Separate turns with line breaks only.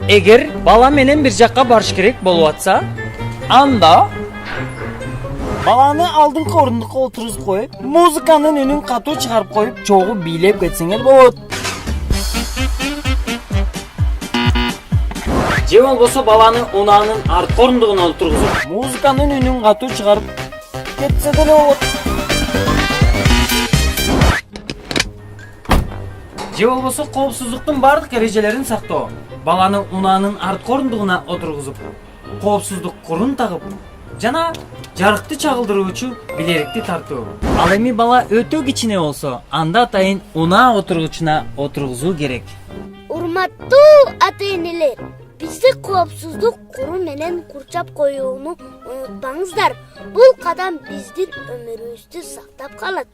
Eğer bala menen bir jakka barış kerek bolup atsa, anda balаны алдыңкы орындыкка отургузуп коюп, музыканын үнүн катуу чыгарып коюп, чогуу бийлеп кетсеңер болот. Же болбосо баланы унаанын арткы орындугуна отургузуп, музыканын үнүн катуу чыгарып кетсе деле болот. Же болбосо коопсуздуктун бардык эрежелерин сактоо. Баланы унаанын арткы орындугуна отургузуп, коопсуздук курун тагып, жана жарыкты чагылдыруучу билерикти тартуу. Ал эми бала өтө кичине болсо, анда атайын унаа отургучуна отургузуу керек.
Урматтуу ата-энелер, бизди коопсуздук куру менен курчап коюуну унутпаңыздар. Бул кадам биздин өмүрүбүздү сактап калат.